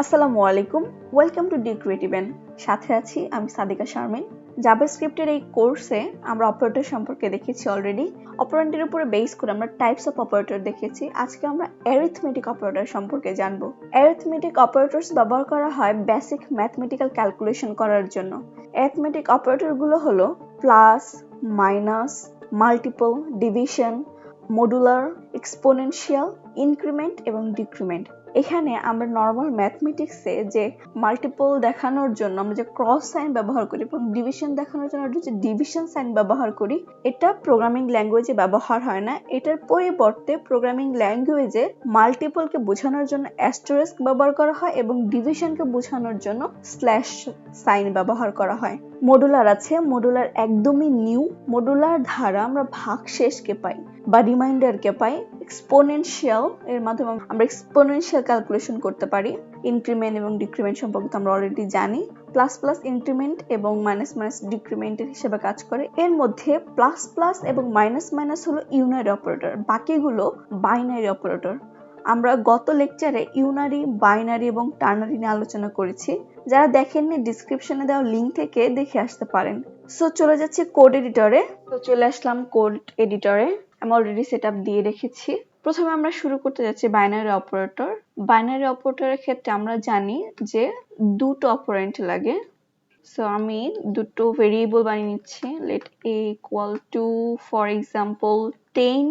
আসসালামু আলাইকুম, welcome to DeCreativen। সাথে আছি আমি সাদিকা শারমিন। জাভাস্ক্রিপ্টের এই কোর্সে আমরা অপারেটর সম্পর্কে দেখেছি অলরেডি। অপারেটরের উপরে বেস করে আমরা টাইপস অফ অপারেটর দেখেছি। আজকে আমরা অ্যারিথমেটিক অপারেটর সম্পর্কে জানবো। অ্যারিথমেটিক অপারেটরস ব্যবহার করা হয় বেসিক ম্যাথমেটিক্যাল ক্যালকুলেশন করার জন্য। অ্যারিথমেটিক অপারেটরগুলো হলো plus, minus, multiple, division, modular, exponential, increment এবং ডিক্রিমেন্ট। এখানে আমরা নর্মাল ম্যাথমেটিক্সে যে মাল্টিপল দেখানোর জন্য আমরা যে ক্রস সাইন ব্যবহার করি এবং ডিভিশন দেখানোর জন্য যে ডিভিশন সাইন ব্যবহার করি, এটা প্রোগ্রামিং ল্যাঙ্গুয়েজে ব্যবহার হয় না। এটার পরিবর্তে প্রোগ্রামিং ল্যাঙ্গুয়েজে মাল্টিপলকে বোঝানোর জন্য অ্যাস্টেরিস্ক ব্যবহার করা হয় এবং ডিভিশনকে বোঝানোর জন্য স্ল্যাশ সাইন ব্যবহার করা হয়। মডুলার আছে, মডুলার একদমই নিউ। মডুলার দ্বারা আমরা ভাগশেষকে পাই বা রিমাইন্ডারকে পাই। এক্সপোনেনশিয়াল এর মাধ্যমে আমরা এক্সপোনেনশিয়াল ক্যালকুলেশন করতে পারি। ইনক্রিমেন্ট এবং ডিক্রিমেন্ট সম্পর্কে আমরা অলরেডি জানি। প্লাস প্লাস ইনক্রিমেন্ট এবং মাইনাস মাইনাস ডিক্রিমেন্টের হিসেবে কাজ করে। এর মধ্যে প্লাস প্লাস এবং মাইনাস মাইনাস হলো ইউনারি অপারেটর, বাকিগুলো বাইনারি অপারেটর। আমরা গত লেকচারে ইউনারি, বাইনারি এবং টার্নারি নিয়ে আলোচনা করেছি। যারা দেখেননি ডিসক্রিপশনে দেওয়া লিঙ্ক থেকে দেখে আসতে পারেন। সো চলে যাচ্ছি কোড এডিটরে। তো চলে আসলাম কোড এডিটরে। আমি অলরেডি সেটআপ দিয়ে রেখেছি। প্রথমে আমরা শুরু করতে যাচ্ছি বাইনারি অপারেটর। বাইনারি অপারেটরের ক্ষেত্রে আমরা জানি যে দুটো অপারেন্ট লাগে। সো আমি দুটো ভেরিয়েবল বানিয়ে নিচ্ছি। let a equal to for example 10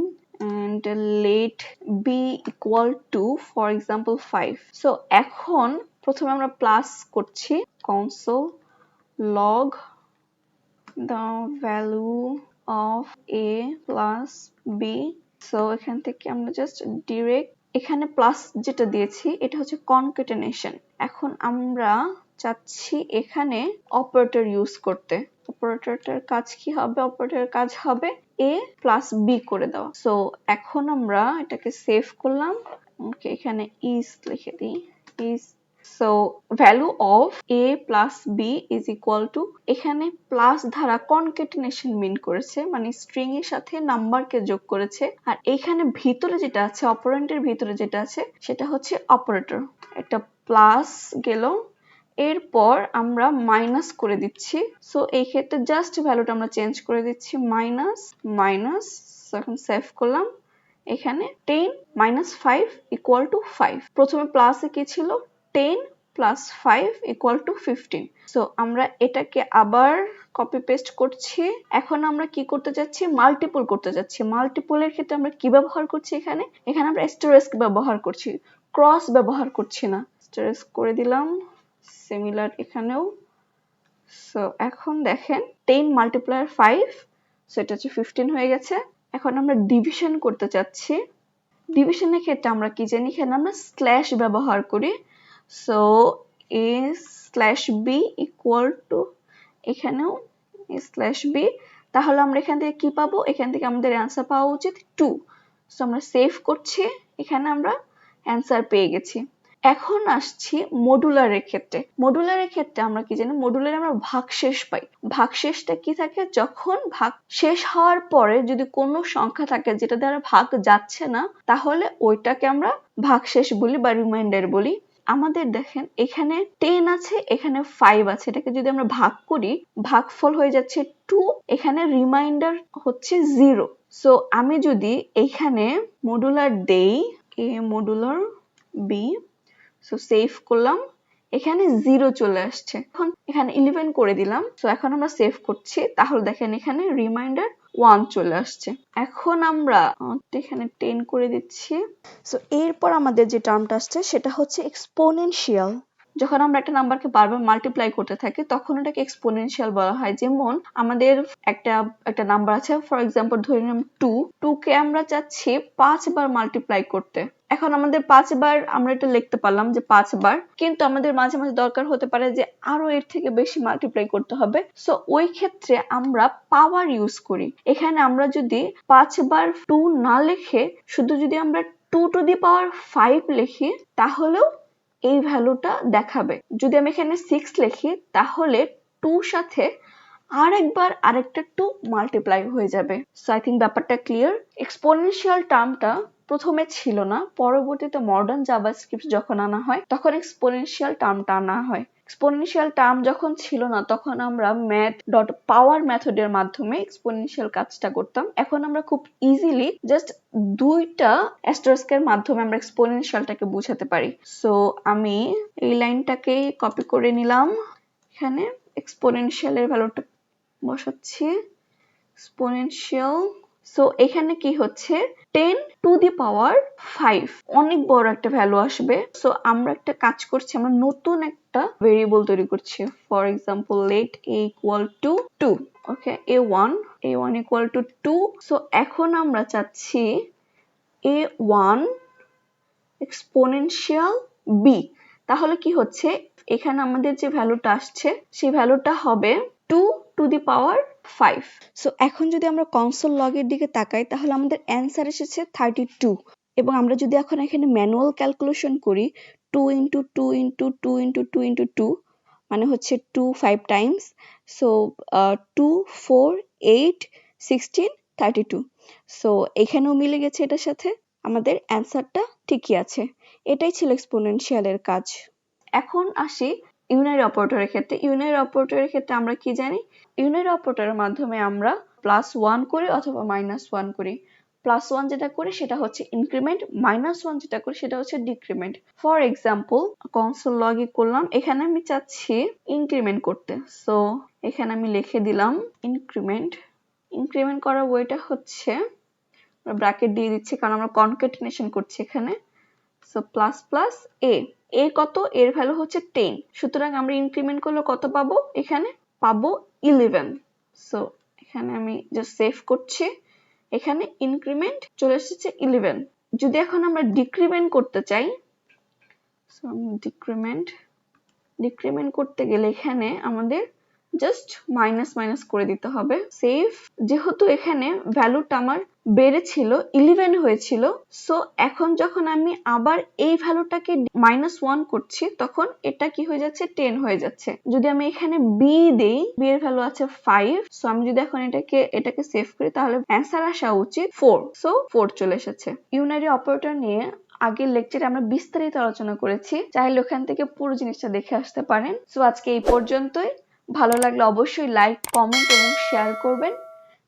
and let b equal to for example 5. So এখন প্রথমে আমরা প্লাস করছি console log the value of a plus b. So এখান থেকে আমরা জাস্ট ডিরেক্ট এখানে প্লাস যেটা দিয়েছি এটা হচ্ছে কনক্যাটেনেশন। এখন আমরা চাচ্ছি এখানে অপারেটর ইউজ করতে। অপারেটরটার কাজ কি হবে? অপারেটরের কাজ হবে a প্লাস b করে দেওয়া। সো এখন আমরা এটাকে সেভ করলাম। ওকে, এখানে is লিখে দিই। is so value of a plus b is equal to, এখানে প্লাস দ্বারা কনক্যাটেনেশন মিন করেছে, মানে স্ট্রিং এর সাথে নাম্বারকে যোগ করেছে। আর এখানে ভিতরে যেটা আছে, অপারেন্টের ভিতরে যেটা আছে সেটা হচ্ছে অপারেটর। একটা প্লাস গেল, এরপর আমরা মাইনাস করে দিচ্ছি। সো এই ক্ষেত্রে জাস্ট ভ্যালুটা আমরা চেঞ্জ করে দিচ্ছি মাইনাস মাইনাস। এখন সেভ করলাম। এখানে 10 minus 5 equal to 5। প্রথমে প্লাসে কি ছিল? 10 plus 5 equal to 15। সো আমরা এটাকে আবার কপি পেস্ট করছি। এখন আমরা কি করতে যাচ্ছি? মাল্টিপল করতে যাচ্ছি। মাল্টিপলের ক্ষেত্রে আমরা কি ব্যবহার করছি? এখানে আমরা অ্যাস্টেরিস্ক ব্যবহার করছি, ক্রস ব্যবহার করছি না। অ্যাস্টেরিস্ক করে দিলাম। সিমিলার এখানেও। সো এখন দেখেন 10 multiplier 5, সো এটা হচ্ছে 15 হয়ে গেছে। এখন আমরা ডিভিশন করতে চাচ্ছি। ডিভিশনের ক্ষেত্রে আমরা কি জানি? এখানে আমরা স্ল্যাশ ব্যবহার করি। So a slash b equal to, এখানেও a স্ল্যাশ b। তাহলে আমরা এখান থেকে কি পাবো? এখান থেকে আমাদের অ্যান্সার পাওয়া উচিত 2। সো আমরা সেভ করছি। এখানে আমরা অ্যান্সার পেয়ে গেছি। এখন আসছি মডুলারের ক্ষেত্রে। মডুলারের ক্ষেত্রে আমরা কি জানি? মডুলারে আমরা ভাগশেষ পাই। ভাগশেষটা কি থাকে? যখন ভাগ শেষ হওয়ার পরে যদি কোনো সংখ্যা থাকে যেটা দ্বারা ভাগ যাচ্ছে না, তাহলে ওইটাকে আমরা ভাগশেষ বলি বা রিমাইন্ডার বলি। আমাদের দেখেন এখানে 10 আছে, এখানে 5 আছে। এটাকে যদি আমরা ভাগ করি, ভাগফল হয়ে যাচ্ছে 2, এখানে রিমাইন্ডার হচ্ছে 0। সো আমি যদি এখানে মডুলার দেই a modular b, so save করলাম। এখানে 0 চলে আসছে। এখন এখানে 11 করে দিলাম। সো এখন আমরা সেভ করছি। তাহলে দেখেন এখানে রিমাইন্ডার 1 চলে আসছে। এখন আমরা এখানে 10 করে দিচ্ছি। সো এরপর আমাদের যে টার্মটা আসছে সেটা হচ্ছে এক্সপোনেনশিয়াল। যখন আমরা একটা নাম্বারকে বারবার মাল্টিপ্লাই করতে থাকি তখন ওটাকে এক্সপোনেনশিয়াল বলা হয়। যেমন আমাদের একটা নাম্বার আছে, ফর এক্সাম্পল ধরে নিলাম 2 কে আমরা চাচ্ছি 5 বার মাল্টিপ্লাই করতে। এখন আমাদের 5 বার আমরা এটা লিখতে পারলাম যে 5 বার, কিন্তু আমাদের মাঝে মাঝে দরকার হতে পারে যে আরো এর থেকে বেশি মাল্টিপ্লাই করতে হবে। সো ওই ক্ষেত্রে আমরা পাওয়ার ইউজ করি। এখানে আমরা যদি 5 বার 2 না লিখে শুধু যদি আমরা 2 to the power 5 লিখি তাহলেও এই ভ্যালুটা দেখাবে। যদি আমি এখানে 6 লিখি তাহলে 2 সাথে আরেকটা 2 মাল্টিপ্লাই হয়ে যাবে। সো আই থিংক ব্যাপারটা ক্লিয়ার। এক্সপোনেনশিয়াল টার্মটা প্রথমে ছিল না, পরবর্তীতে মডার্ন জাভাস্ক্রিপ্ট যখন আনা হয় তখন এক্সপোনেনশিয়াল টার্মটা আনা হয়। এক্সপোনেনশিয়াল টার্ম যখন ছিল না তখন আমরা ম্যাথ ডট পাওয়ার মেথডের মাধ্যমে এক্সপোনেনশিয়াল কাজটা করতাম। এখন আমরা খুব ইজিলি জাস্ট দুইটা অ্যাস্টারিস্কের মাধ্যমে আমরা এক্সপোনেনশিয়ালটাকে বোঝাতে পারি। সো আমি এই লাইনটাকে কপি করে নিলাম, এখানে এক্সপোনেনশিয়ালের ভ্যালুটা বসাচ্ছি, এক্সপোনেনশিয়াল। সো এখানে কি হচ্ছে 10 টু দি পাওয়ার 5, অনেক বড় একটা ভ্যালু আসবে। সো আমরা একটা কাজ করছি, আমরা নতুন একটা ভেরিয়েবল তৈরি করছি। For example let a equal to 2, okay, a1 equal to 2। So এখন আমরা চাচ্ছি a1 এক্সপোনেনশিয়াল b। তাহলে কি হচ্ছে, এখানে আমাদের যে ভ্যালুটা আসছে সেই ভ্যালুটা হবে 2 টু দি পাওয়ার 5। সো এখন যদি আমরা কনসোল লগের দিকে তাকাই তাহলে আমাদের অ্যান্সার এসেছে 32। এবং আমরা যদি এখন এখানে ম্যানুয়াল ক্যালকুলেশন করি 2 ইন্টু 2 ইন্টু 2 ইন্টু 2 ইন্টু 2 মানে হচ্ছে 2 5 টাইমস। সো 2 4 8 16 32। সো এখানেও মিলে গেছে এটার সাথে, আমাদের অ্যান্সারটা ঠিকই আছে। এটাই ছিল এক্সপোনেনশিয়ালের কাজ। এখন আসি ইউনারি অপারেটরের ক্ষেত্রে। ইউনারি অপারেটরের ক্ষেত্রে আমরা কি জানি, ইউনারি অপারেটরের মাধ্যমে আমরা +1 করি অথবা -1 করি। +1 যেটা করি সেটা হচ্ছে ইনক্রিমেন্ট, -1 যেটা করি সেটা হচ্ছে ডিক্রিমেন্ট। ফর এক্সাম্পল কনসোল লগই করলাম, এখানে আমি চাচ্ছি ইনক্রিমেন্ট করতে। সো এখানে আমি লিখে দিলাম ইনক্রিমেন্ট। ইনক্রিমেন্ট করার ওয়েটা হচ্ছে ব্র্যাকেট দিয়ে দিচ্ছি কারণ আমরা কনক্যাটিনেশন করছি এখানে। So plus plus a, a কত, এর ভ্যালু হচ্ছে 10। সুতরাং আমরা ইনক্রিমেন্ট করলে কত পাবো, এখানে পাবো 11। সো এখানে আমি জাস্ট সেভ করছি, এখানে ইনক্রিমেন্ট চলে এসেছে 11। যদি এখন আমরা ডিক্রিমেন্ট করতে চাই, সো ডিক্রিমেন্ট করতে গেলে এখানে আমাদের জাস্ট মাইনাস করে দিতে হবে। সেভ, যেহেতু এখানে ভ্যালুটা আমার বেড়েছিল 11 হয়েছিল, সো এখন যখন আমি আবার এই ভ্যালুটাকে -1 করছি তখন এটা কি হয়ে যাচ্ছে 10 হয়ে যাচ্ছে। যদি আমি এখানে b দেই, b এর ভ্যালু আছে 5। সো আমি যদি এখন এটাকে সেভ করি তাহলে অ্যান্সার আসা উচিত 4। সো 4 চলে এসেছে। ইউনারি অপারেটর নিয়ে আগের লেকচারে আমরা বিস্তারিত আলোচনা করেছি, চাইলে ওখান থেকে পুরো জিনিসটা দেখে আসতে পারেন। সো আজকে এই পর্যন্তই। ভালো লাগলে অবশ্যই লাইক, কমেন্ট এবং শেয়ার করবেন।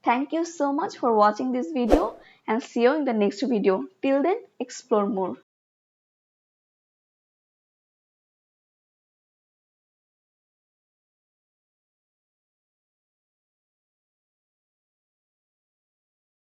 Thank you so much for watching this video and see you in the next video. Till then, explore more.